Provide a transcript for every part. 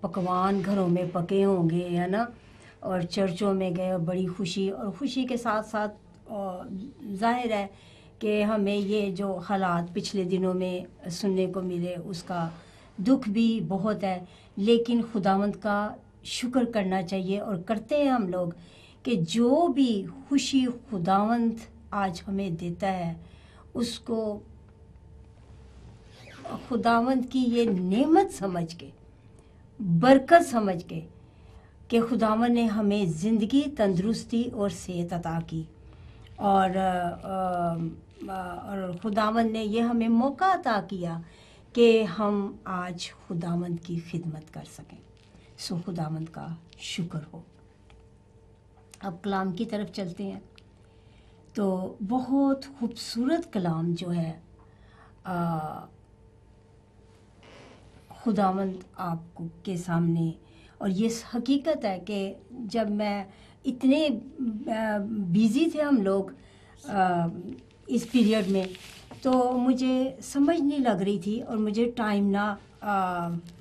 پکوان گھروں میں پکے ہوں گے، ہے نا، اور چرچوں میں گئے اور بڑی خوشی، اور خوشی کے ساتھ ساتھ ظاہر ہے کہ ہمیں یہ جو حالات پچھلے دنوں میں سننے کو ملے اس کا دکھ بھی بہت ہے، لیکن خداوند کا شکر کرنا چاہیے، اور کرتے ہیں ہم لوگ کہ جو بھی خوشی خداوند آج ہمیں دیتا ہے اس کو خداوند کی یہ نعمت سمجھ کے، برکت سمجھ کے کہ خداوند نے ہمیں زندگی، تندرستی اور صحت عطا کی، اور خداوند نے یہ ہمیں موقع عطا کیا کہ ہم آج خداوند کی خدمت کر سکیں۔ سو خداوند کا شکر ہو۔ اب کلام کی طرف چلتے ہیں، تو بہت خوبصورت کلام جو ہے خداوند آپ کو کے سامنے، اور یہ حقیقت ہے کہ جب میں اتنے بیزی تھے ہم لوگ اس پیریڈ میں، تو مجھے سمجھ نہیں لگ رہی تھی اور مجھے ٹائم نہ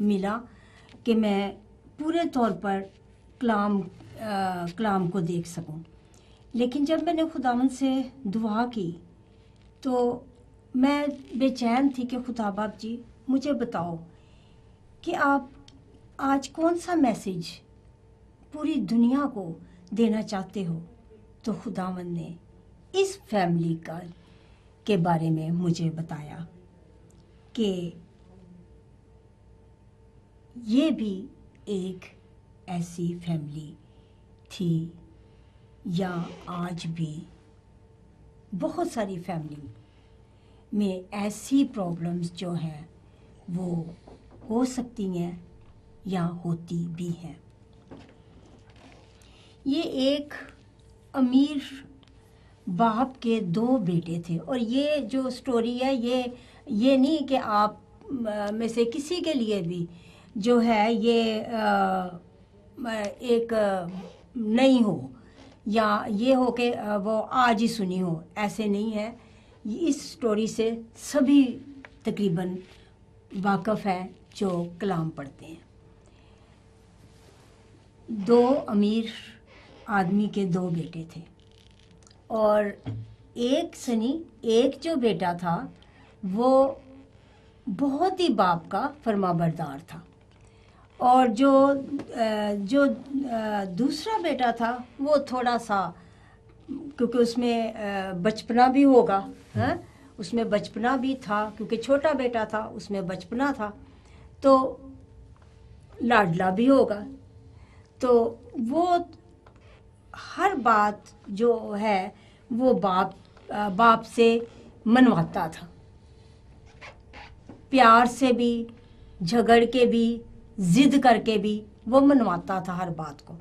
ملا کہ میں پورے طور پر کلام کو دیکھ سکوں۔ لیکن جب میں نے خداوند سے دعا کی تو میں بے چین تھی کہ خدا باپ جی مجھے بتاؤ کہ آپ آج کون سا میسیج پوری دنیا کو دینا چاہتے ہو۔ تو خداوند نے اس فیملی کے بارے میں مجھے بتایا کہ یہ بھی ایک ایسی فیملی تھی، یا آج بھی بہت ساری فیملی میں ایسی پرابلمز جو ہیں وہ ہو سکتی ہیں یا ہوتی بھی ہیں۔ یہ ایک امیر باپ کے 2 بیٹے تھے، اور یہ جو سٹوری ہے یہ نہیں کہ آپ میں سے کسی کے لیے بھی جو ہے یہ ایک نہیں ہو، یا یہ ہو کہ وہ آج ہی سنی ہو، ایسے نہیں ہے۔ اس سٹوری سے سبھی تقریباً واقف ہیں جو کلام پڑھتے ہیں۔ 2 امیر آدمی کے 2 بیٹے تھے، اور ایک جو بیٹا تھا وہ بہت ہی باپ کا فرما بردار تھا، اور جو دوسرا بیٹا تھا وہ تھوڑا سا، کیونکہ اس میں بچپنا بھی ہوگا، اس میں بچپنا بھی تھا، کیونکہ چھوٹا بیٹا تھا اس میں بچپنا تھا، تو لاڈلا بھی ہوگا، تو وہ ہر بات جو ہے وہ باپ سے منواتا تھا، پیار سے بھی، جھگڑ کے بھی، ضد کر کے بھی وہ منواتا تھا ہر بات کو۔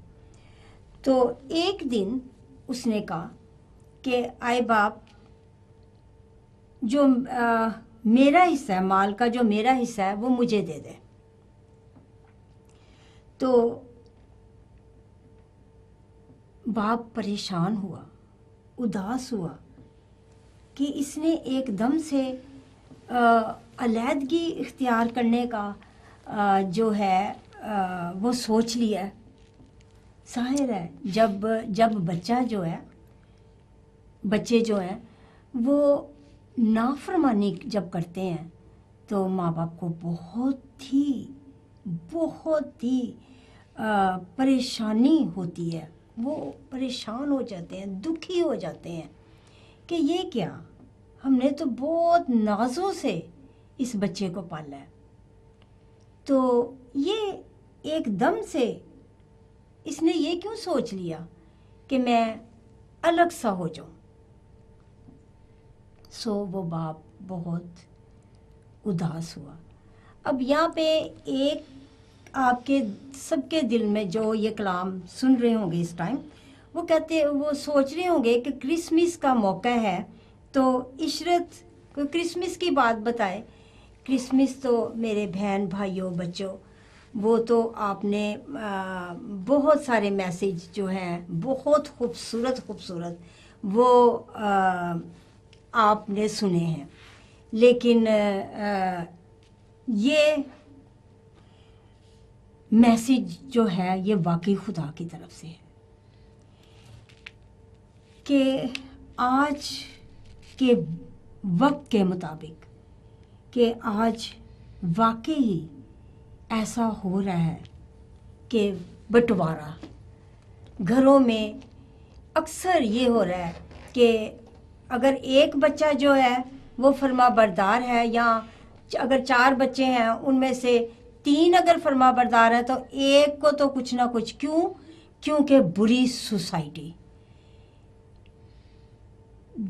تو ایک دن اس نے کہا کہ آئے باپ، جو میرا حصہ ہے، مال کا جو میرا حصہ ہے وہ مجھے دے دے۔ تو باپ پریشان ہوا، اداس ہوا کہ اس نے ایک دم سے علیحدگی اختیار کرنے کا جو ہے وہ سوچ لیا ہے۔ ظاہر ہے جب بچے جو ہیں وہ نافرمانی جب کرتے ہیں تو ماں باپ کو بہت ہی پریشانی ہوتی ہے، وہ پریشان ہو جاتے ہیں، دکھی ہو جاتے ہیں کہ یہ کیا، ہم نے تو بہت نازوں سے اس بچے کو پالا ہے، تو یہ ایک دم سے اس نے یہ کیوں سوچ لیا کہ میں الگ سا ہو جاؤں۔ سو وہ باپ بہت اداس ہوا۔ اب یہاں پہ ایک آپ کے سب کے دل میں جو یہ کلام سن رہے ہوں گے اس ٹائم، وہ سوچ رہے ہوں گے کہ کرسمس کا موقع ہے تو عشرت کوئی کرسمس کی بات بتائے۔ کرسمس تو میرے بہن بھائیوں بچوں، وہ تو آپ نے بہت سارے میسیج جو ہیں بہت خوبصورت وہ آپ نے سنے ہیں، لیکن یہ میسج جو ہے یہ واقعی خدا کی طرف سے ہے کہ آج کے وقت کے مطابق کہ آج واقعی ایسا ہو رہا ہے کہ بٹوارا گھروں میں اکثر یہ ہو رہا ہے کہ اگر ایک بچہ جو ہے وہ فرما بردار ہے، یا اگر 4 بچے ہیں ان میں سے 3 اگر فرما بردار ہیں تو ایک کو تو کچھ نہ کچھ، کیونکہ بری سوسائٹی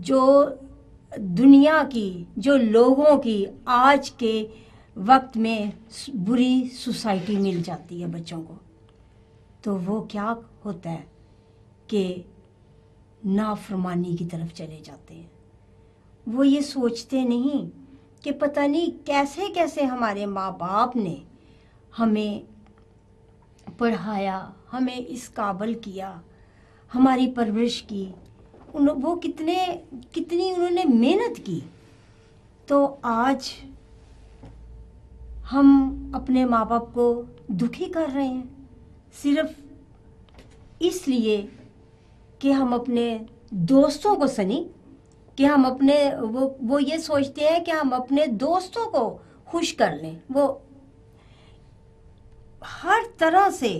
جو دنیا کی، جو لوگوں کی آج کے وقت میں بری سوسائٹی مل جاتی ہے بچوں کو، تو وہ کیا ہوتا ہے کہ نافرمانی کی طرف چلے جاتے ہیں. وہ یہ سوچتے نہیں کہ پتہ نہیں کیسے کیسے ہمارے ماں باپ نے ہمیں پڑھایا، ہمیں اس قابل کیا، ہماری پرورش کی، وہ کتنی انہوں نے محنت کی. تو آج ہم اپنے ماں باپ کو دکھی کر رہے ہیں صرف اس لیے کہ ہم اپنے دوستوں کو سنی، کہ ہم اپنے وہ یہ سوچتے ہیں کہ ہم اپنے دوستوں کو خوش کر لیں. وہ ہر طرح سے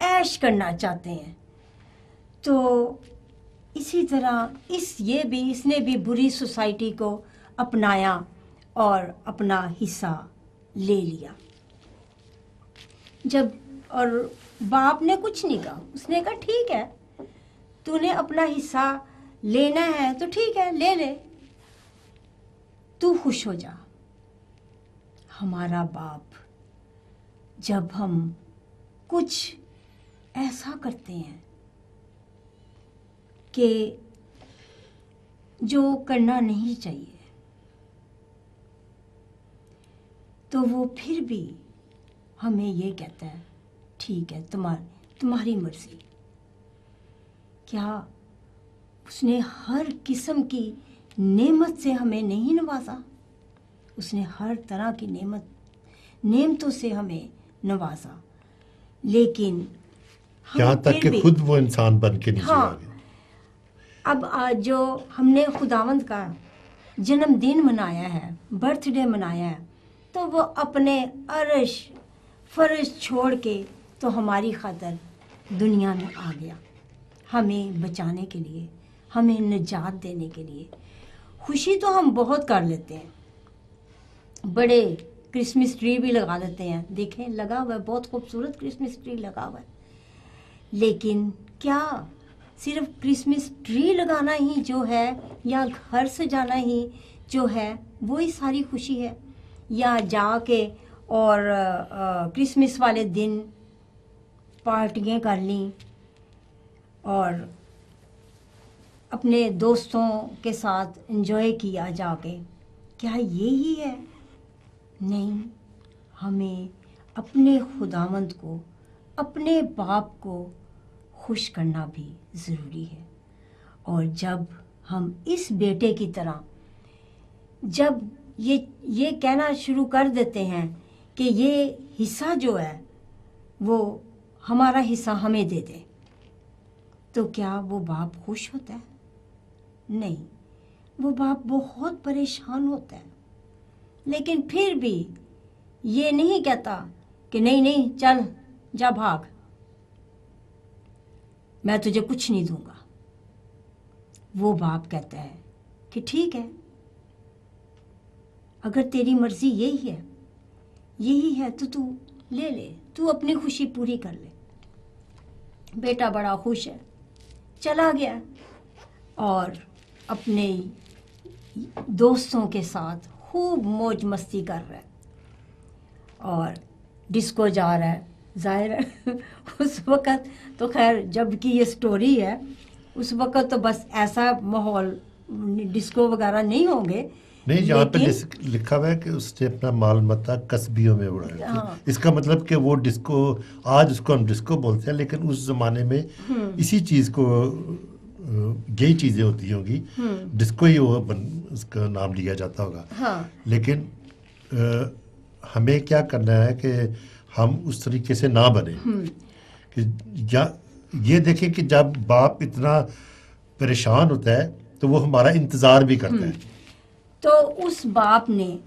عیش کرنا چاہتے ہیں. تو اسی طرح اس نے بھی بری سوسائٹی کو اپنایا اور اپنا حصہ لے لیا. اور باپ نے کچھ نہیں کہا، اس نے کہا ٹھیک ہے، تو نے اپنا حصہ لینا ہے تو ٹھیک ہے لے لے، تو خوش ہو جا. ہمارا باپ جب ہم کچھ ایسا کرتے ہیں کہ جو کرنا نہیں چاہیے، تو وہ پھر بھی ہمیں یہ کہتا ہے ٹھیک ہے تمہاری مرضی. کیا اس نے ہر قسم کی نعمت سے ہمیں نہیں نوازا؟ اس نے ہر طرح کی نعمتوں سے ہمیں نوازا، لیکن یہاں تک کہ خود وہ انسان بن کے نیچے آ گئے. اب جو ہم نے خداوند کا جنم دن منایا ہے، برتھ ڈے منایا ہے، تو وہ اپنے عرش فرش چھوڑ کے تو ہماری خاطر دنیا میں آ گیا، ہمیں بچانے کے لیے، ہمیں نجات دینے کے لیے. خوشی تو ہم بہت کر لیتے ہیں، بڑے کرسمس ٹری بھی لگا دیتے ہیں، دیکھیں لگا ہوا ہے، بہت خوبصورت کرسمس ٹری لگا ہوا ہے. لیکن کیا صرف کرسمس ٹری لگانا ہی جو ہے، یا گھر سجانا ہی جو ہے وہی ساری خوشی ہے؟ یا جا کے اور کرسمس والے دن پارٹیاں کر لیں اور اپنے دوستوں کے ساتھ انجوائے کیا جا کے، کیا یہی ہے؟ نہیں، ہمیں اپنے خداوند کو، اپنے باپ کو خوش کرنا بھی ضروری ہے. اور جب ہم اس بیٹے کی طرح جب یہ کہنا شروع کر دیتے ہیں کہ یہ حصہ جو ہے وہ ہمارا حصہ ہمیں دے دے، تو کیا وہ باپ خوش ہوتا ہے؟ نہیں، وہ باپ بہت پریشان ہوتا ہے. لیکن پھر بھی یہ نہیں کہتا کہ نہیں چل جا بھاگ، میں تجھے کچھ نہیں دوں گا. وہ باپ کہتا ہے کہ ٹھیک ہے، اگر تیری مرضی یہی ہے تو لے لے، تو اپنی خوشی پوری کر لے. بیٹا بڑا خوش ہے، چلا گیا اور اپنے دوستوں کے ساتھ خوب موج مستی کر رہا ہے اور ڈسکو جا رہا ہے. ظاہر ہے اس وقت تو خیر جب کی یہ سٹوری ہے، اس وقت تو بس ایسا ماحول ڈسکو وغیرہ نہیں ہوں گے. نہیں، یہاں پہ لکھا ہوا ہے کہ اس نے اپنا مال متا کسبیوں میں اڑایا. اس کا مطلب کہ وہ ڈسکو، آج اس کو ہم ڈسکو بولتے ہیں، لیکن اس زمانے میں اسی چیز کو، یہی چیزیں ہوتی ہوں گی، ڈسکو ہی وہ اس کا نام لیا جاتا ہوگا. لیکن ہمیں کیا کرنا ہے کہ ہم اس طریقے سے نہ بنے کہ یہ دیکھیں کہ جب باپ اتنا پریشان ہوتا ہے تو وہ ہمارا انتظار بھی کرتا ہے. تو اس باپ نے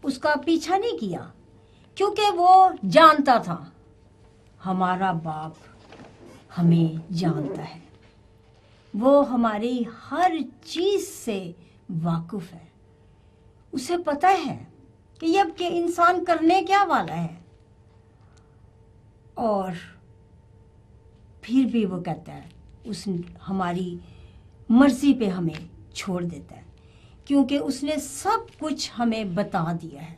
اس کا پیچھا نہیں کیا، کیونکہ وہ جانتا تھا ہمارا باپ ہمیں جانتا ہے، وہ ہماری ہر چیز سے واقف ہے، اسے پتہ ہے کہ اب کہ انسان کرنے کیا والا ہے، اور پھر بھی وہ کہتا ہے اس ہماری مرضی پہ ہمیں چھوڑ دیتا ہے، کیونکہ اس نے سب کچھ ہمیں بتا دیا ہے،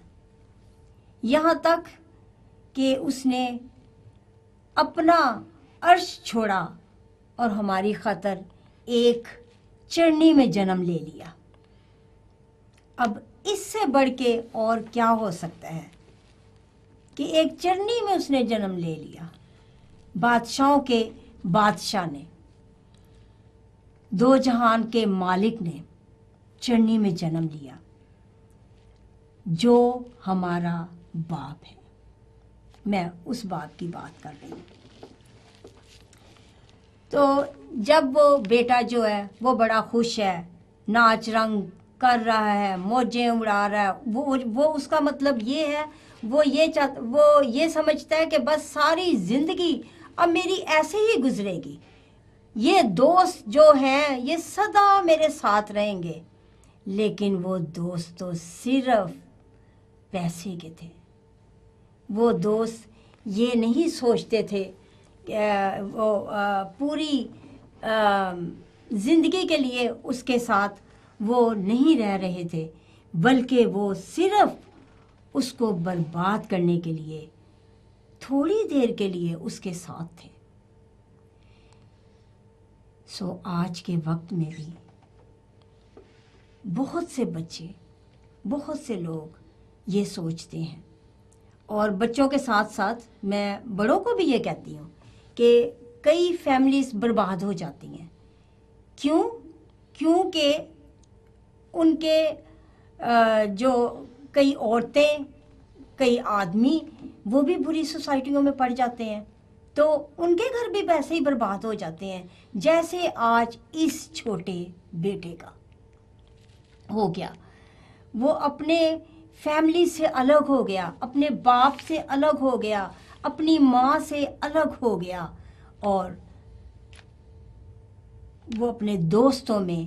یہاں تک کہ اس نے اپنا عرش چھوڑا اور ہماری خاطر ایک چرنی میں جنم لے لیا. اب اس سے بڑھ کے اور کیا ہو سکتا ہے کہ ایک چرنی میں اس نے جنم لے لیا. بادشاہوں کے بادشاہ نے، دو جہان کے مالک نے چرنی میں جنم لیا، جو ہمارا باپ ہے. میں اس باپ کی بات کر رہی ہوں. تو جب وہ بیٹا جو ہے وہ بڑا خوش ہے، ناچ رنگ کر رہا ہے، موجیں اڑا رہا ہے، وہ اس کا مطلب یہ ہے، وہ یہ سمجھتا ہے کہ بس ساری زندگی اب میری ایسے ہی گزرے گی، یہ دوست جو ہیں یہ سدا میرے ساتھ رہیں گے. لیکن وہ دوست تو صرف پیسے کے تھے. وہ دوست یہ نہیں سوچتے تھے کہ وہ پوری زندگی کے لیے اس کے ساتھ وہ نہیں رہ رہے تھے، بلکہ وہ صرف اس کو برباد کرنے کے لیے تھوڑی دیر کے لیے اس کے ساتھ تھے. آج کے وقت میں بھی بہت سے بچے، بہت سے لوگ یہ سوچتے ہیں، اور بچوں کے ساتھ ساتھ میں بڑوں کو بھی یہ کہتی ہوں کہ کئی فیملیز برباد ہو جاتی ہیں. کیونکہ ان کے جو کئی عورتیں، کئی آدمی وہ بھی بری سوسائٹیوں میں پڑ جاتے ہیں، تو ان کے گھر بھی ویسے ہی برباد ہو جاتے ہیں جیسے آج اس چھوٹے بیٹے کا ہو گیا. وہ اپنے فیملی سے الگ ہو گیا، اپنے باپ سے الگ ہو گیا، اپنی ماں سے الگ ہو گیا، اور وہ اپنے دوستوں میں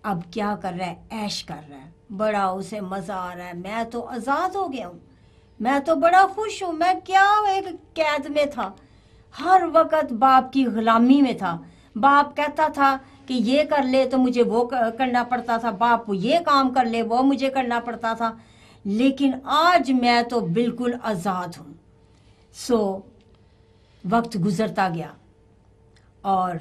اب کیا کر رہا ہے؟ عیش کر رہا ہے، بڑا اسے مزہ آ رہا ہے. میں تو آزاد ہو گیا ہوں، میں تو بڑا خوش ہوں، میں کیا ایک قید میں تھا، ہر وقت باپ کی غلامی میں تھا. باپ کہتا تھا کہ یہ کر لے تو مجھے وہ کرنا پڑتا تھا، باپ یہ کام کر لے وہ مجھے کرنا پڑتا تھا. لیکن آج میں تو بالکل آزاد ہوں. وقت گزرتا گیا، اور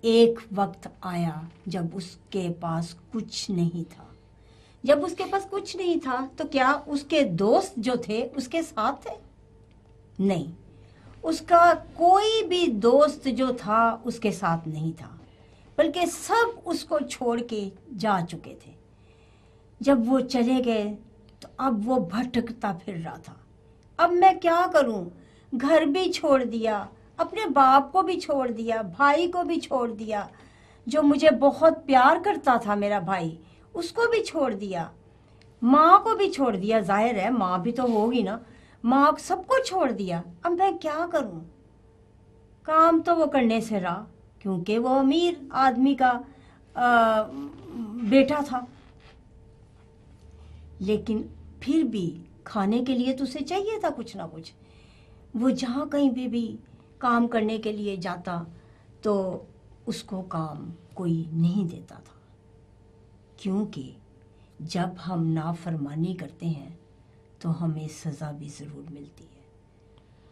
ایک وقت آیا جب اس کے پاس کچھ نہیں تھا. جب اس کے پاس کچھ نہیں تھا تو کیا اس کے دوست جو تھے اس کے ساتھ تھے؟ نہیں، اس کا کوئی بھی دوست جو تھا اس کے ساتھ نہیں تھا، بلکہ سب اس کو چھوڑ کے جا چکے تھے. جب وہ چلے گئے تو اب وہ بھٹکتا پھر رہا تھا. اب میں کیا کروں؟ گھر بھی چھوڑ دیا، اپنے باپ کو بھی چھوڑ دیا، بھائی کو بھی چھوڑ دیا، جو مجھے بہت پیار کرتا تھا میرا بھائی، اس کو بھی چھوڑ دیا، ماں کو بھی چھوڑ دیا. ظاہر ہے ماں بھی تو ہوگی نا، ماں سب کو چھوڑ دیا. اب میں کیا کروں؟ کام تو وہ کرنے سے رہا، کیونکہ وہ امیر آدمی کا بیٹا تھا. لیکن پھر بھی کھانے کے لیے تو اسے چاہیے تھا کچھ نہ کچھ. وہ جہاں کہیں بھی کام کرنے کے لیے جاتا تو اس کو کام کوئی نہیں دیتا تھا، کیونکہ جب ہم نافرمانی کرتے ہیں تو ہمیں سزا بھی ضرور ملتی ہے.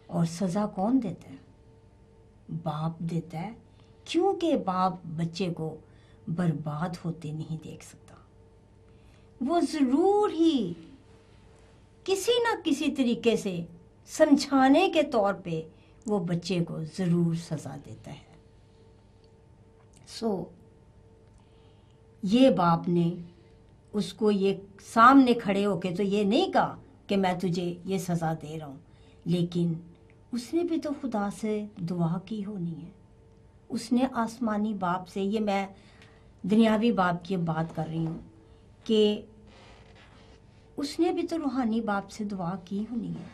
اور سزا کون دیتا ہے؟ باپ دیتا ہے، کیونکہ باپ بچے کو برباد ہوتے نہیں دیکھ سکتا. وہ ضرور ہی کسی نہ کسی طریقے سے سمجھانے کے طور پہ وہ بچے کو ضرور سزا دیتا ہے. یہ باپ نے اس کو یہ سامنے کھڑے ہو کے تو یہ نہیں کہا کہ میں تجھے یہ سزا دے رہا ہوں، لیکن اس نے بھی تو خدا سے دعا کی ہونی ہے. اس نے آسمانی باپ سے، یہ میں دنیاوی باپ کی بات کر رہی ہوں، کہ اس نے بھی تو روحانی باپ سے دعا کی ہونی ہے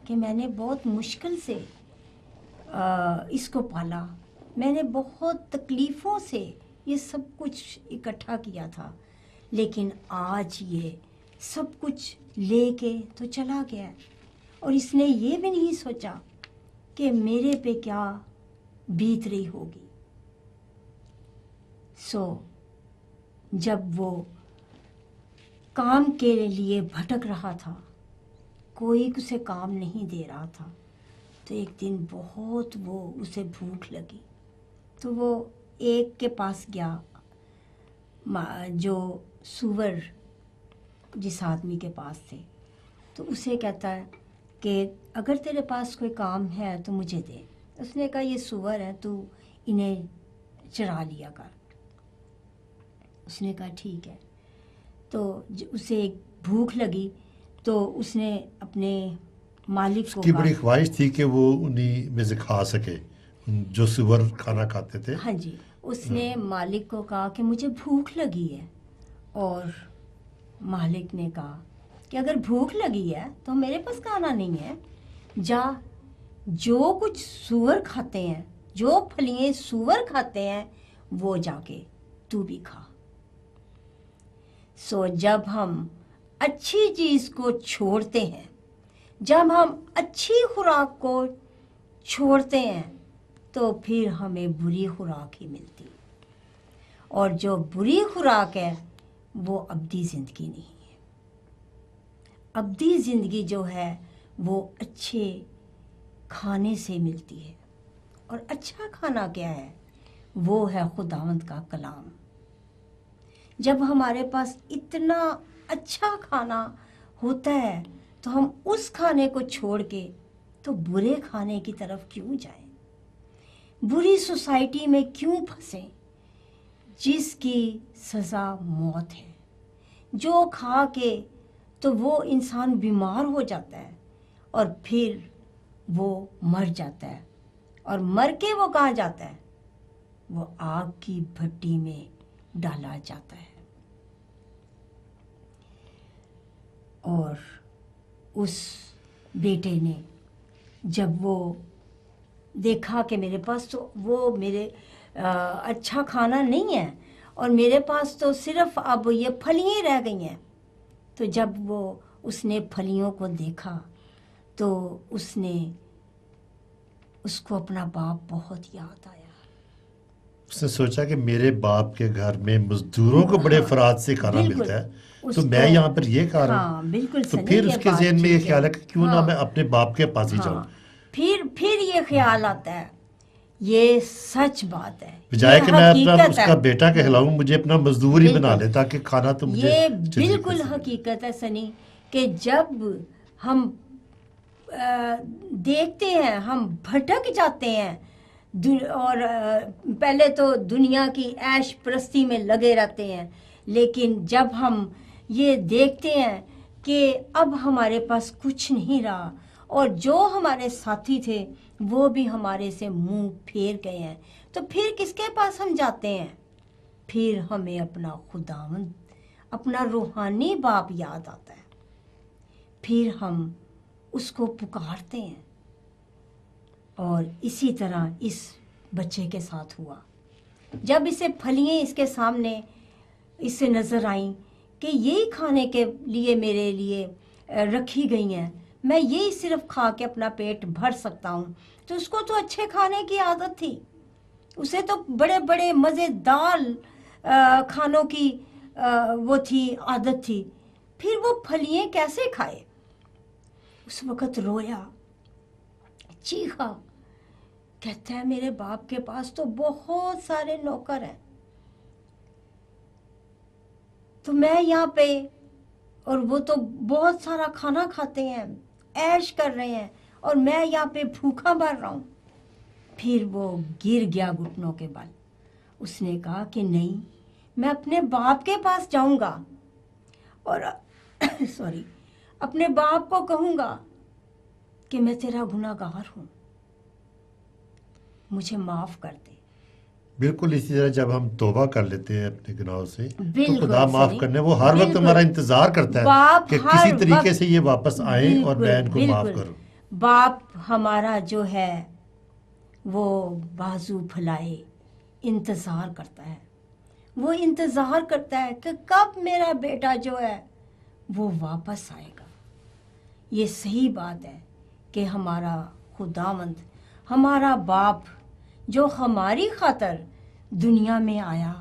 کہ میں نے بہت مشکل سے اس کو پالا، میں نے بہت تکلیفوں سے یہ سب کچھ اکٹھا کیا تھا، لیکن آج یہ سب کچھ لے کے تو چلا گیا ہے، اور اس نے یہ بھی نہیں سوچا کہ میرے پہ کیا بیت رہی ہوگی. جب وہ کام کے لیے بھٹک رہا تھا، کوئی اسے کام نہیں دے رہا تھا، تو ایک دن بہت اسے بھوک لگی، تو وہ ایک کے پاس گیا جو سور جس آدمی کے پاس تھے، تو اسے کہتا ہے کہ اگر تیرے پاس کوئی کام ہے تو مجھے دے. اس نے کہا یہ سور ہے، تو انہیں چرا لیا کر. اس نے کہا ٹھیک ہے. تو اسے بھوک لگی تو اس نے اپنے مالک کو اس کی بڑی خواہش تھی کہ وہ انہی میں سے کھا سکے جو سور کھانا کھاتے تھے. ہاں جی، اس نے مالک کو کہا کہ مجھے بھوک لگی ہے، اور مالک نے کہا کہ اگر بھوک لگی ہے تو میرے پاس کھانا نہیں ہے، جا جو کچھ سور کھاتے ہیں، جو پھلیاں سور کھاتے ہیں وہ جا کے تو بھی کھا. جب ہم اچھی چیز کو چھوڑتے ہیں، جب ہم اچھی خوراک کو چھوڑتے ہیں، تو پھر ہمیں بری خوراک ہی ملتی، اور جو بری خوراک ہے وہ ابدی زندگی نہیں ہے. ابدی زندگی جو ہے وہ اچھے کھانے سے ملتی ہے، اور اچھا کھانا کیا ہے؟ وہ ہے خداوند کا کلام. جب ہمارے پاس اتنا اچھا کھانا ہوتا ہے تو ہم اس کھانے کو چھوڑ کے تو برے کھانے کی طرف کیوں جائیں؟ بری سوسائٹی میں کیوں پھنسیں جس کی سزا موت ہے؟ جو کھا کے تو وہ انسان بیمار ہو جاتا ہے، اور پھر وہ مر جاتا ہے، اور مر کے وہ کہاں جاتا ہے؟ وہ آگ کی بھٹی میں ڈالا جاتا ہے. اور اس بیٹے نے جب وہ دیکھا کہ میرے پاس تو وہ میرے اچھا کھانا نہیں ہے، اور میرے پاس تو صرف اب یہ پھلیاں رہ گئی ہیں، تو جب اس نے پھلیوں کو دیکھا تو اس کو اپنا باپ بہت یاد آیا. اس نے سوچا کہ میرے باپ کے گھر میں مزدوروں کو بڑے افراد سے کھانا ملتا ہے، تو میں یہاں پر یہ کھا رہا ہوں. بالکل تو پھر اس کے ذہن میں یہ خیال ہے کہ کیوں نہ میں اپنے باپ کے پاس ہی جاؤں. پھر یہ خیال آتا ہے، یہ سچ بات ہے، بجائے کہ میں اپنا اس کا بیٹا کہلاؤں، مجھے اپنا مزدور ہی بنا لے تاکہ کھانا تو مجھے. یہ بالکل حقیقت ہے سنی، کہ جب ہم دیکھتے ہیں، ہم بھٹک جاتے ہیں، اور پہلے تو دنیا کی عیش پرستی میں لگے رہتے ہیں، لیکن جب ہم یہ دیکھتے ہیں کہ اب ہمارے پاس کچھ نہیں رہا، اور جو ہمارے ساتھی تھے وہ بھی ہمارے سے منہ پھیر گئے ہیں، تو پھر کس کے پاس ہم جاتے ہیں؟ پھر ہمیں اپنا خداوند، اپنا روحانی باپ یاد آتا ہے، پھر ہم اس کو پکارتے ہیں. اور اسی طرح اس بچے کے ساتھ ہوا. جب اسے پھلیاں اس کے سامنے اسے نظر آئیں کہ یہی کھانے کے لیے میرے لیے رکھی گئی ہیں، میں یہی صرف کھا کے اپنا پیٹ بھر سکتا ہوں، تو اس کو تو اچھے کھانے کی عادت تھی، اسے تو بڑے بڑے مزیدار کھانوں کی وہ تھی، عادت تھی. پھر وہ پھلیاں کیسے کھائے؟ اس وقت رویا، چیخا، کہتا ہے میرے باپ کے پاس تو بہت سارے نوکر ہیں، تو میں یہاں پہ، اور وہ تو بہت سارا کھانا کھاتے ہیں، عیش کر رہے ہیں، اور میں یہاں پہ بھوکا مر رہا ہوں. پھر وہ گر گیا گھٹنوں کے بل. اس نے کہا کہ نہیں، میں اپنے باپ کے پاس جاؤں گا، اور اپنے باپ کو کہوں گا کہ میں تیرا گناہ گار ہوں، مجھے معاف کر دے۔ بالکل اسی طرح جب ہم توبہ کر لیتے ہیں اپنے گناہوں سے تو بالکل خدا معاف صحیح، کرنے وہ ہر وقت بالکل۔ ہمارا انتظار کرتا ہے باپ کہ ہر کسی طریقے وقت، سے یہ واپس آئیں اور میں ان کو معاف بالکل کروں۔ باپ ہمارا جو ہے وہ بازو پھیلائے انتظار کرتا ہے، وہ انتظار کرتا ہے کہ کب میرا بیٹا جو ہے وہ واپس آئے گا۔ یہ صحیح بات ہے کہ ہمارا خداوند، ہمارا باپ جو ہماری خاطر دنیا میں آیا،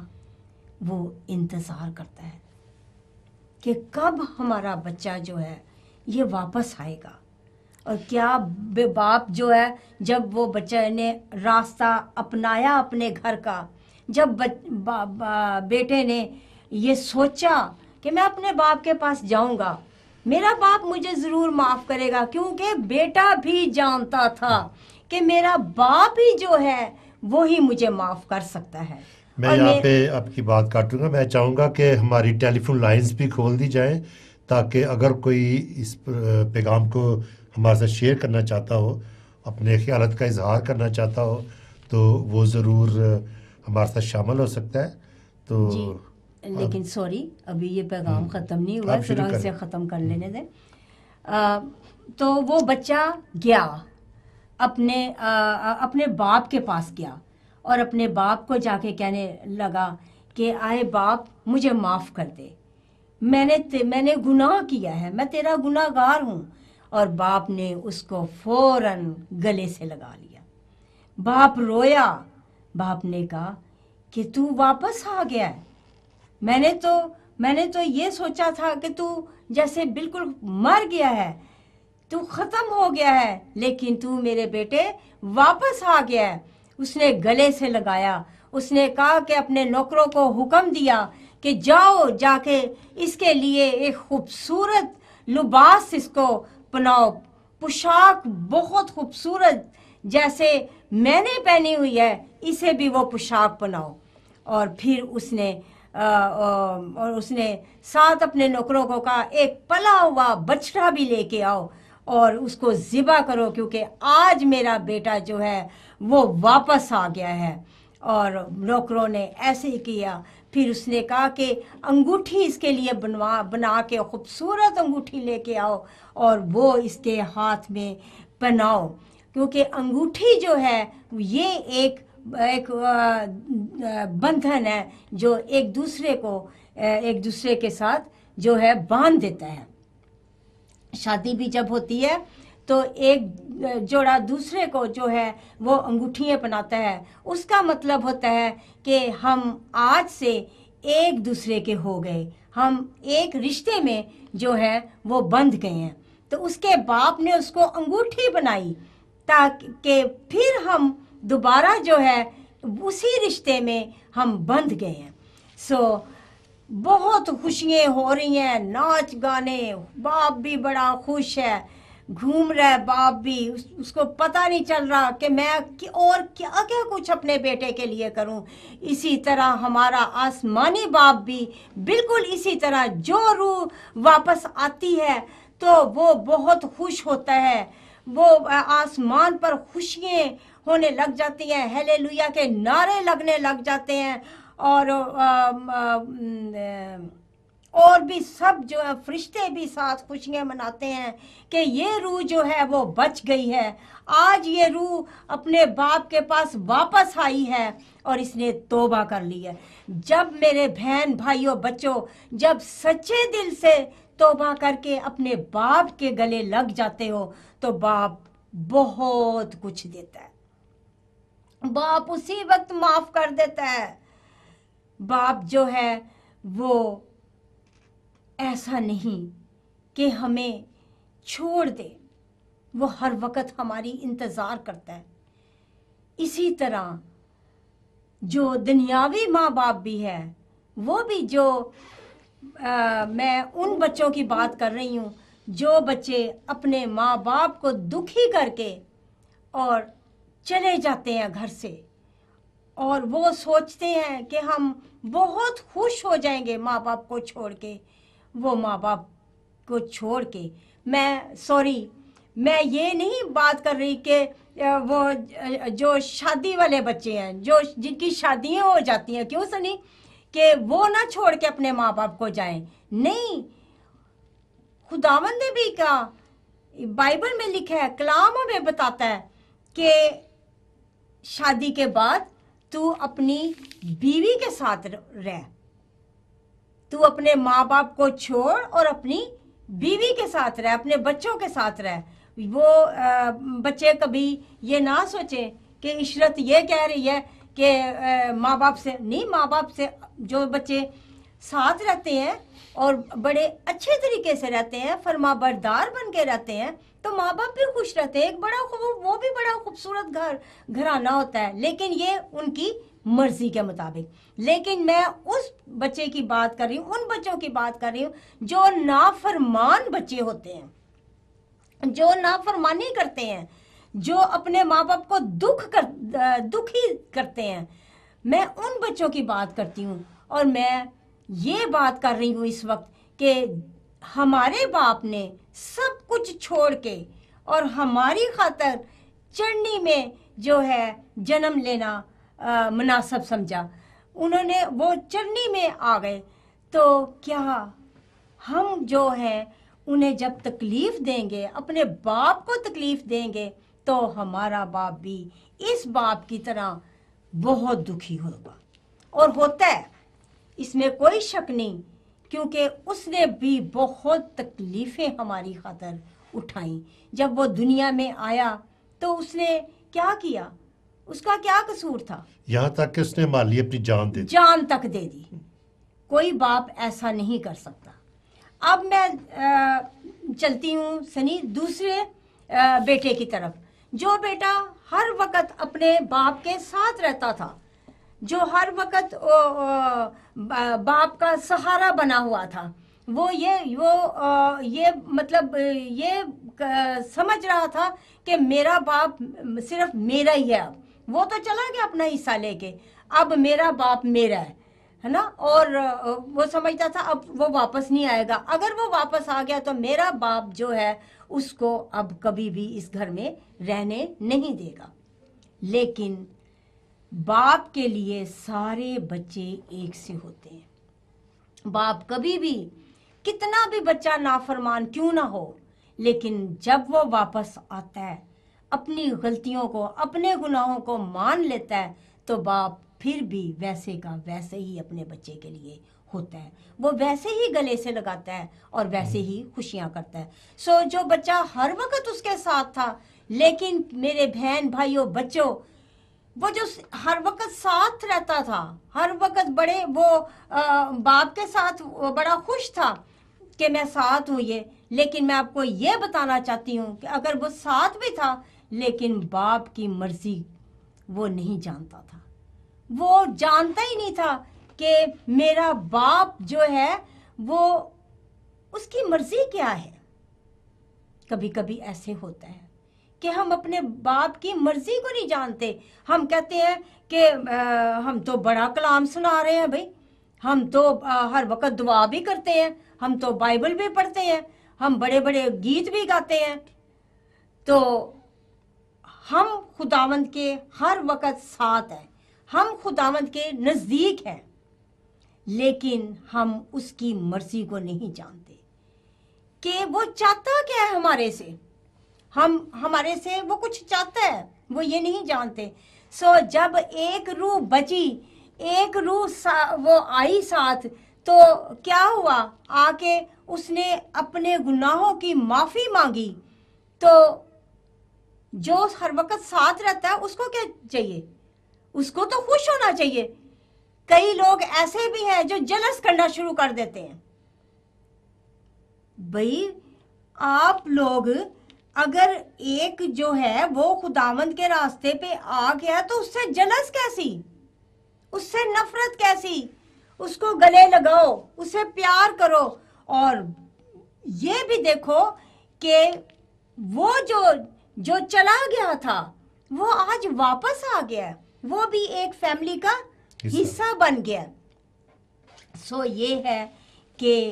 وہ انتظار کرتا ہے کہ کب ہمارا بچہ جو ہے یہ واپس آئے گا۔ اور کیا باپ جو ہے جب وہ بچہ نے راستہ اپنایا اپنے گھر کا، جب بیٹے نے یہ سوچا کہ میں اپنے باپ کے پاس جاؤں گا، میرا باپ مجھے ضرور معاف کرے گا، کیونکہ بیٹا بھی جانتا تھا کہ میرا باپ ہی جو ہے وہی مجھے معاف کر سکتا ہے۔ میں یہاں پہ آپ کی بات کاٹوں گا، میں چاہوں گا کہ ہماری ٹیلی فون لائنز بھی کھول دی جائیں تاکہ اگر کوئی اس پیغام کو ہمارے ساتھ شیئر کرنا چاہتا ہو، اپنے خیالات کا اظہار کرنا چاہتا ہو تو وہ ضرور ہمارے ساتھ شامل ہو سکتا ہے۔ تو جی لیکن سوری، ابھی یہ پیغام ختم نہیں ہوا، ذرا اسے ختم کر لینے دیں۔ تو وہ بچہ گیا اپنے باپ کے پاس گیا اور اپنے باپ کو جا کے کہنے لگا کہ آئے باپ مجھے معاف کر دے، میں نے گناہ کیا ہے، میں تیرا گناہ گار ہوں۔ اور باپ نے اس کو فوراً گلے سے لگا لیا۔ باپ رویا، باپ نے کہا کہ تو واپس آ گیا ہے، میں نے تو یہ سوچا تھا کہ تو جیسے بالکل مر گیا ہے، تو ختم ہو گیا ہے، لیکن تو میرے بیٹے واپس آ گیا ہے۔ اس نے گلے سے لگایا، اس نے کہا کہ اپنے نوکروں کو حکم دیا کہ جاؤ جا کے اس کے لیے ایک خوبصورت لباس اس کو پہناؤ، پوشاک بہت خوبصورت جیسے میں نے پہنی ہوئی ہے اسے بھی وہ پوشاک پہناؤ۔ اور پھر اس نے ساتھ اپنے نوکروں کو کہا ایک پلا ہوا بچڑا بھی لے کے آؤ اور اس کو ذبح کرو، کیونکہ آج میرا بیٹا جو ہے وہ واپس آ گیا ہے۔ اور نوکروں نے ایسے ہی کیا۔ پھر اس نے کہا کہ انگوٹھی اس کے لیے بنا کے خوبصورت انگوٹھی لے کے آؤ اور وہ اس کے ہاتھ میں پہناؤ، کیونکہ انگوٹھی جو ہے یہ ایک بندھن ہے جو ایک دوسرے کے ساتھ جو ہے باندھ دیتا ہے۔ شادی بھی جب ہوتی ہے تو ایک جوڑا دوسرے کو جو ہے وہ انگوٹھیاں پہناتا ہے، اس کا مطلب ہوتا ہے کہ ہم آج سے ایک دوسرے کے ہو گئے، ہم ایک رشتے میں جو ہے وہ بندھ گئے ہیں۔ تو اس کے باپ نے اس کو انگوٹھی بنائی تاکہ پھر ہم دوبارہ جو ہے اسی رشتے میں ہم بندھ گئے ہیں۔ بہت خوشیاں ہو رہی ہیں، ناچ گانے، باپ بھی بڑا خوش ہے، گھوم رہا ہے باپ بھی، اس کو پتہ نہیں چل رہا کہ میں اور کیا کچھ اپنے بیٹے کے لیے کروں۔ اسی طرح ہمارا آسمانی باپ بھی بالکل اسی طرح جو روح واپس آتی ہے تو وہ بہت خوش ہوتا ہے، وہ آسمان پر خوشیاں ہونے لگ جاتی ہیں، ہیلیلویا کے نعرے لگنے لگ جاتے ہیں، اور بھی سب جو ہے فرشتے بھی ساتھ خوشیاں مناتے ہیں کہ یہ روح جو ہے وہ بچ گئی ہے، آج یہ روح اپنے باپ کے پاس واپس آئی ہے اور اس نے توبہ کر لی ہے۔ جب میرے بہن بھائیوں بچوں جب سچے دل سے توبہ کر کے اپنے باپ کے گلے لگ جاتے ہو تو باپ بہت کچھ دیتا ہے، باپ اسی وقت معاف کر دیتا ہے۔ باپ جو ہے وہ ایسا نہیں کہ ہمیں چھوڑ دے، وہ ہر وقت ہماری انتظار کرتا ہے۔ اسی طرح جو دنیاوی ماں باپ بھی ہے، وہ بھی جو میں ان بچوں کی بات کر رہی ہوں جو بچے اپنے ماں باپ کو دکھی کر کے اور چلے جاتے ہیں گھر سے، اور وہ سوچتے ہیں کہ ہم بہت خوش ہو جائیں گے ماں باپ کو چھوڑ کے۔ وہ ماں باپ کو چھوڑ کے میں یہ نہیں بات کر رہی کہ وہ جو شادی والے بچے ہیں جن کی شادیاں ہو جاتی ہیں، کیوں سنی، کہ وہ نہ چھوڑ کے اپنے ماں باپ کو جائیں. نہیں، خداوند نے بھی کہا، بائبل میں لکھا ہے، کلاموں میں بتاتا ہے کہ شادی کے بعد تو اپنی بیوی کے ساتھ رہ، تو اپنے ماں باپ کو چھوڑ اور اپنی بیوی کے ساتھ رہ، اپنے بچوں کے ساتھ رہ. وہ بچے کبھی یہ نہ سوچیں کہ عشرت یہ کہہ رہی ہے کہ ماں باپ سے نہیں، ماں باپ سے جو بچے ساتھ رہتے ہیں اور بڑے اچھے طریقے سے رہتے ہیں، فرما بردار بن کے رہتے ہیں، تو ماں باپ بھی خوش رہتے ہیں. وہ بھی بڑا خوبصورت گھرانہ ہوتا ہے، لیکن یہ ان کی مرضی کے مطابق. لیکن میں اس بچے کی بات کر رہی ہوں، ان بچوں کی بات کر رہی ہوں جو نافرمان بچے ہوتے ہیں، جو نافرمانی کرتے ہیں، جو اپنے ماں باپ کو دکھی کرتے ہیں. میں ان بچوں کی بات کرتی ہوں. اور میں یہ بات کر رہی ہوں اس وقت کہ ہمارے باپ نے سب کچھ چھوڑ کے اور ہماری خاطر چڑھنی میں جو ہے جنم لینا مناسب سمجھا. انہوں نے وہ چڑھنی میں آ گئے، تو کیا ہم جو ہیں انہیں جب تکلیف دیں گے، اپنے باپ کو تکلیف دیں گے، تو ہمارا باپ بھی اس باپ کی طرح بہت دکھی ہوگا، اور ہوتا ہے، اس میں کوئی شک نہیں، کیونکہ اس نے بھی بہت تکلیفیں ہماری خاطر اٹھائیں. جب وہ دنیا میں آیا تو اس نے کیا کیا؟ اس کا کیا قصور تھا؟ یہاں تک کہ اس نے مالی اپنی جان تک دے دی. کوئی باپ ایسا نہیں کر سکتا. اب میں چلتی ہوں سنی دوسرے بیٹے کی طرف، جو بیٹا ہر وقت اپنے باپ کے ساتھ رہتا تھا، جو ہر وقت باپ کا سہارا بنا ہوا تھا. وہ یہ مطلب یہ سمجھ رہا تھا کہ میرا باپ صرف میرا ہی ہے. اب وہ تو چلا گیا اپنا حصہ لے کے، اب میرا باپ میرا ہے نا. اور وہ سمجھتا تھا اب وہ واپس نہیں آئے گا، اگر وہ واپس آ گیا تو میرا باپ جو ہے اس کو اب کبھی بھی اس گھر میں رہنے نہیں دے گا. لیکن باپ کے لیے سارے بچے ایک سے ہوتے ہیں. باپ کبھی بھی، کتنا بھی بچہ نافرمان کیوں نہ ہو، لیکن جب وہ واپس آتا ہے، اپنی غلطیوں کو، اپنے گناہوں کو مان لیتا ہے، تو باپ پھر بھی ویسے کا ویسے ہی اپنے بچے کے لیے ہوتا ہے. وہ ویسے ہی گلے سے لگاتا ہے اور ویسے ہی خوشیاں کرتا ہے. جو بچہ ہر وقت اس کے ساتھ تھا، لیکن میرے بہن بھائیوں بچوں، وہ جو ہر وقت ساتھ رہتا تھا، ہر وقت وہ باپ کے ساتھ بڑا خوش تھا کہ میں ساتھ ہوں یہ. لیکن میں آپ کو یہ بتانا چاہتی ہوں کہ اگر وہ ساتھ بھی تھا، لیکن باپ کی مرضی وہ نہیں جانتا تھا. وہ جانتا ہی نہیں تھا کہ میرا باپ جو ہے وہ اس کی مرضی کیا ہے. کبھی کبھی ایسے ہوتا ہے کہ ہم اپنے باپ کی مرضی کو نہیں جانتے. ہم کہتے ہیں کہ ہم تو بڑا کلام سنا رہے ہیں بھائی، ہم تو ہر وقت دعا بھی کرتے ہیں، ہم تو بائبل بھی پڑھتے ہیں، ہم بڑے بڑے گیت بھی گاتے ہیں، تو ہم خداوند کے ہر وقت ساتھ ہیں، ہم خداوند کے نزدیک ہیں. لیکن ہم اس کی مرضی کو نہیں جانتے کہ وہ چاہتا کیا ہے ہمارے سے. ہمارے سے وہ کچھ چاہتا ہے، وہ یہ نہیں جانتے. جب ایک روح بچی، ایک روح وہ آئی ساتھ، تو کیا ہوا؟ آ کے اس نے اپنے گناہوں کی معافی مانگی. تو جو ہر وقت ساتھ رہتا ہے اس کو کیا چاہیے؟ اس کو تو خوش ہونا چاہیے. کئی لوگ ایسے بھی ہیں جو جلس کرنا شروع کر دیتے ہیں. بھئی آپ لوگ اگر ایک جو ہے وہ خداوند کے راستے پہ آ گیا تو اس سے جلس کیسی، اس سے نفرت کیسی؟ اس کو گلے لگاؤ، اسے پیار کرو. اور یہ بھی دیکھو کہ وہ جو چلا گیا تھا وہ آج واپس آ گیا، وہ بھی ایک فیملی کا حصہ بن گیا. یہ ہے کہ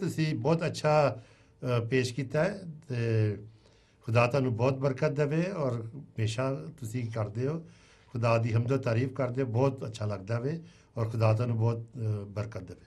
ਤੁਸੀਂ ਬਹੁਤ ਅੱਛਾ ਪੇਸ਼ ਕੀਤਾ ਹੈ ਤੇ ਖੁਦਾ ਤੁਹਾਨੂੰ ਬਹੁਤ ਬਰਕਤ ਦੇਵੇ। ਔਰ ਹਮੇਸ਼ਾ ਤੁਸੀਂ ਕਰਦੇ ਹੋ, ਖੁਦਾ ਦੀ ਹਮਦ ਤਾਰੀਫ ਕਰਦੇ ਹੋ, ਬਹੁਤ ਅੱਛਾ ਲੱਗਦਾ ਵੇ। ਔਰ ਖੁਦਾ ਤੁਹਾਨੂੰ ਬਹੁਤ ਬਰਕਤ ਦੇਵੇ।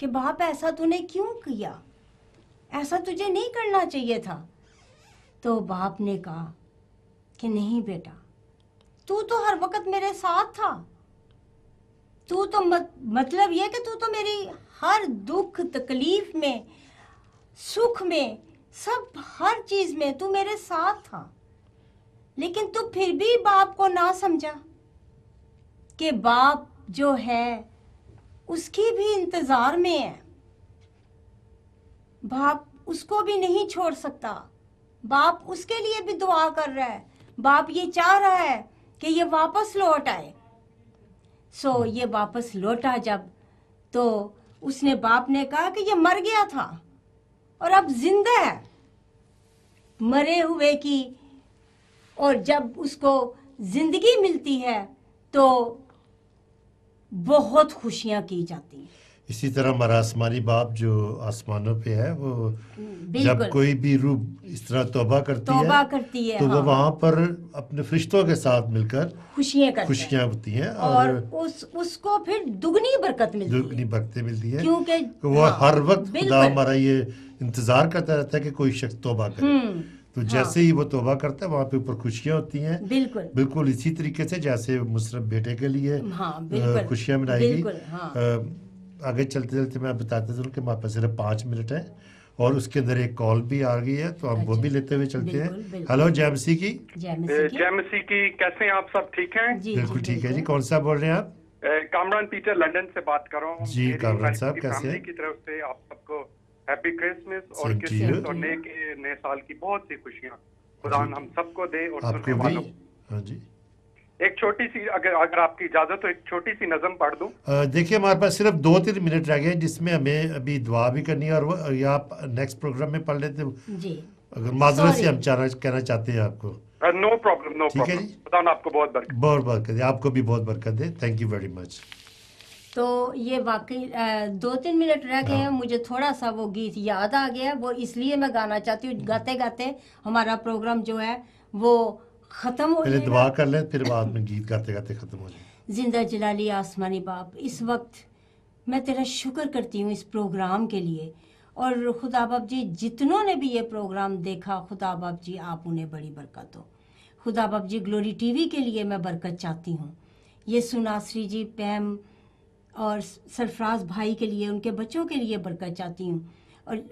کہ باپ ایسا تُونے کیوں کیا, ایسا تجھے نہیں کرنا چاہیے تھا. تو باپ نے کہا کہ نہیں بیٹا, تو ہر وقت میرے ساتھ تھا, تو مطلب یہ کہ تو میری ہر دکھ تکلیف میں, سکھ میں, سب ہر چیز میں تو میرے ساتھ تھا, لیکن تو پھر بھی باپ کو نہ سمجھا کہ باپ جو ہے اس کی بھی انتظار میں ہے, باپ اس کو بھی نہیں چھوڑ سکتا, باپ اس کے لیے بھی دعا کر رہا ہے, باپ یہ چاہ رہا ہے کہ یہ واپس لوٹ آئے. یہ واپس لوٹا جب, تو اس نے باپ نے کہا کہ یہ مر گیا تھا اور اب زندہ ہے. مرے ہوئے کی, اور جب اس کو زندگی ملتی ہے تو بہت خوشیاں کی جاتی ہیں. اسی طرح ہمارا آسمانی باپ جو آسمانوں پہ ہے, وہ جب کوئی بھی روح اس طرح توبہ کرتی ہے تو وہ وہاں پر اپنے فرشتوں کے ساتھ مل کر خوشیاں ہوتی ہیں, اور اس کو پھر دگنی برکت ملتی ہے, کیونکہ وہ ہر وقت خدا ہمارا یہ انتظار کرتا رہتا ہے کہ کوئی شخص توبہ کرے. تو جیسے ہی وہ توبہ کرتا ہے وہاں پہ اوپر خوشیاں ہوتی ہیں, بالکل اسی طریقے سے جیسے مصرف بیٹے کے لیے خوشیاں منائی گئی. آگے چلتے چلتے میں بتاتا چلوں کہ ہمارے پاس صرف 5 منٹ ہے, اور اس کے اندر ایک کال بھی آ گئی ہے, تو ہم وہ بھی لیتے ہوئے چلتے ہیں. ہلو جیمسی کی, کیسے ہیں آپ سب؟ ٹھیک ہیں؟ بالکل ٹھیک ہے جی. کون سا بول رہے ہیں آپ؟ کامران پیٹر لندن سے بات کر رہا ہوں. جی کامران صاحب کیسے ہیں؟ کی طرف سے آپ سب کو ہیپی کرسمس اور کرسمس اور نئے سال کی بہت سی خوشیاں خدا ہم سب کو دے اور سننے والوں کو. ہاں جی, ایک چھوٹی سی اگر آپ کی اجازت ہو ایک چھوٹی سی نظم پڑھ دوں. دیکھیے ہمارے پاس صرف 2-3 منٹ رہ گئے جس میں ہمیں ابھی دعا بھی کرنی ہے, اور یا آپ نیکسٹ پروگرام میں پڑھ لیتے جی, اگر معذرت سے ہم کہنا چاہتے ہیں آپ کو. No problem. ٹھیک ہے جی, خدا آپ کو بہت برکت دے, آپ کو بھی بہت برکت دے. Thank you very much. تو یہ واقعی 2-3 منٹ رہ گئے ہیں, مجھے تھوڑا سا وہ گیت یاد آ گیا, وہ اس لیے میں گانا چاہتی ہوں. گاتے گاتے ہمارا پروگرام جو ہے وہ ختم ہو جائے گا. پہلے دعا کر لیں, پھر بعد میں گیت گاتے گاتے ختم ہو جائے. زندہ جلالی آسمانی باپ, اس وقت میں تیرا شکر کرتی ہوں اس پروگرام کے لیے, اور خدا باپ جی جتنوں نے بھی یہ پروگرام دیکھا, خدا باپ جی آپ انہیں بڑی برکت ہو. خدا باپ جی گلوری ٹی وی کے لیے میں برکت چاہتی ہوں. یسوع ناصری جی, پیم اور سرفراز بھائی کے لیے, ان کے بچوں کے لیے برکت چاہتی ہوں.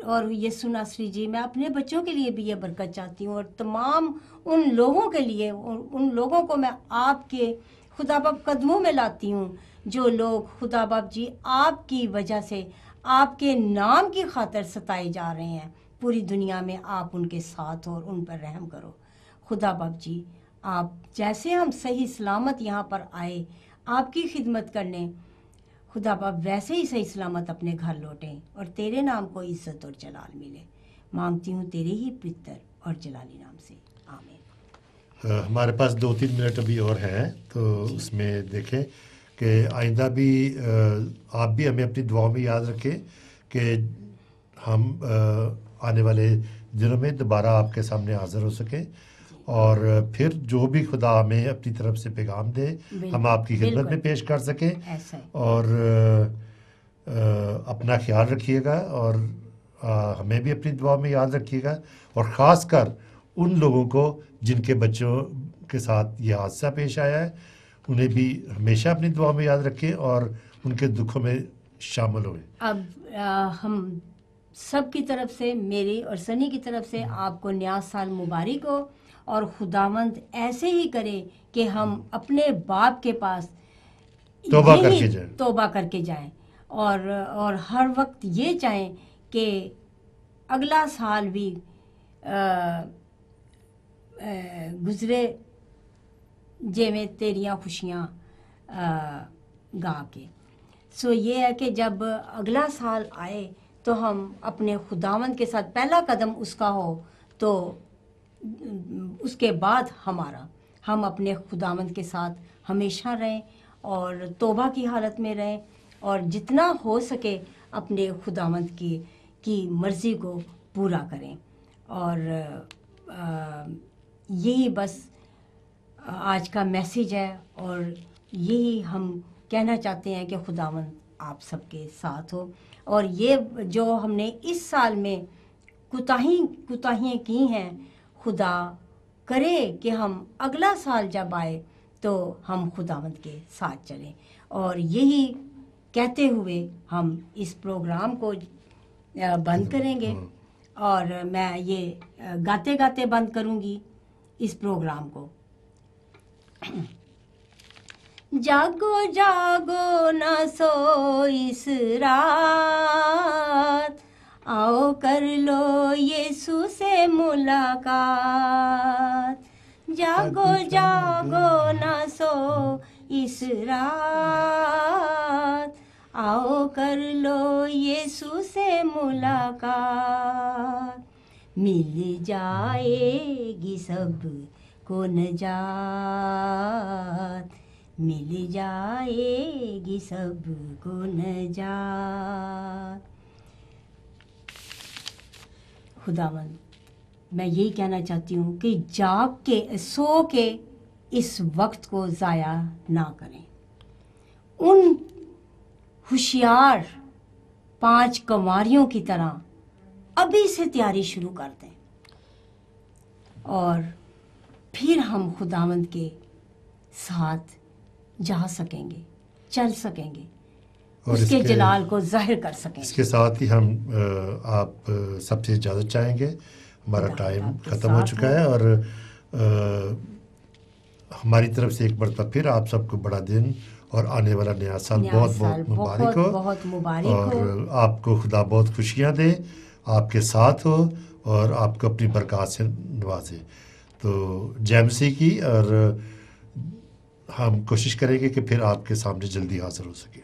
اور یسوع ناصری جی, میں اپنے بچوں کے لیے بھی یہ برکت چاہتی ہوں, اور تمام ان لوگوں کے لیے, ان لوگوں کو میں آپ کے خدا باپ قدموں میں لاتی ہوں جو لوگ خدا باپ جی آپ کی وجہ سے, آپ کے نام کی خاطر ستائے جا رہے ہیں پوری دنیا میں. آپ ان کے ساتھ اور ان پر رحم کرو خدا باپ جی. آپ جیسے ہم صحیح سلامت یہاں پر آئے آپ کی خدمت کرنے, خدا باپ ویسے ہی صحیح سلامت اپنے گھر لوٹیں, اور تیرے نام کو عزت اور جلال ملے. مانگتی ہوں تیرے ہی پتر اور جلالی نام سے, آمین. ہمارے پاس 2-3 منٹ ابھی اور ہیں, تو اس میں دیکھیں کہ آئندہ بھی آپ بھی ہمیں اپنی دعاؤں میں یاد رکھیں کہ ہم آنے والے دنوں میں دوبارہ آپ کے سامنے حاضر ہو سکیں, اور پھر جو بھی خدا ہمیں اپنی طرف سے پیغام دے ہم آپ کی خدمت میں پیش کر سکیں. اور اپنا خیال رکھیے گا, اور ہمیں بھی اپنی دعا میں یاد رکھیے گا, اور خاص کر ان لوگوں کو جن کے بچوں کے ساتھ یہ حادثہ پیش آیا ہے, انہیں بھی ہمیشہ اپنی دعا میں یاد رکھیں اور ان کے دکھوں میں شامل ہوئیں. اب ہم سب کی طرف سے, میری اور سنی کی طرف سے آپ کو نیا سال مبارک ہو, اور خداوند ایسے ہی کرے کہ ہم اپنے باپ کے پاس توبہ کر کے جائیں, اور ہر وقت یہ چاہیں کہ اگلا سال بھی گزرے جے میں تیریاں خوشیاں گا کے. یہ ہے کہ جب اگلا سال آئے تو ہم اپنے خداوند کے ساتھ, پہلا قدم اس کا ہو تو اس کے بعد ہم اپنے خداوند کے ساتھ ہمیشہ رہیں, اور توبہ کی حالت میں رہیں, اور جتنا ہو سکے اپنے خداوند کی مرضی کو پورا کریں. اور یہی بس آج کا میسیج ہے, اور یہی ہم کہنا چاہتے ہیں کہ خداوند آپ سب کے ساتھ ہو. اور یہ جو ہم نے اس سال میں کوتاہیاں کی ہیں، خدا کرے کہ ہم اگلا سال جب آئے تو ہم خداوند کے ساتھ چلیں. اور یہی کہتے ہوئے ہم اس پروگرام کو بند کریں گے، اور میں یہ گاتے گاتے بند کروں گی اس پروگرام کو. جاگو جاگو نہ سو اس رات، آؤ کر لو یسوع سے ملاقات. جاگو جاگو نہ سو اس رات، آؤ کر لو یسوع سے ملاقات. مل جائے گی سب کو نجات، مل جائے گی سب کو نجات. خداوند میں یہی کہنا چاہتی ہوں کہ جاگ کے سو کے اس وقت کو ضائع نہ کریں. ان ہوشیار 5 کنواریوں کی طرح ابھی سے تیاری شروع کر دیں، اور پھر ہم خداوند کے ساتھ جا سکیں گے، چل سکیں گے، اور اس کے جلال کو ظاہر کر سکیں. اس کے ساتھ ہی ہم آپ سب سے اجازت چاہیں گے. ہمارا ٹائم ختم ہو چکا ہے، اور ہماری طرف سے ایک مرتبہ پھر آپ سب کو بڑا دن اور آنے والا نیا سال بہت بہت مبارک ہو. بہت مبارک اور ہو. آپ کو خدا بہت خوشیاں دے، آپ کے ساتھ ہو، اور آپ کو اپنی برکات سے نوازے. تو جے مسیح کی، اور ہم کوشش کریں گے کہ پھر آپ کے سامنے جلدی حاضر ہو سکے.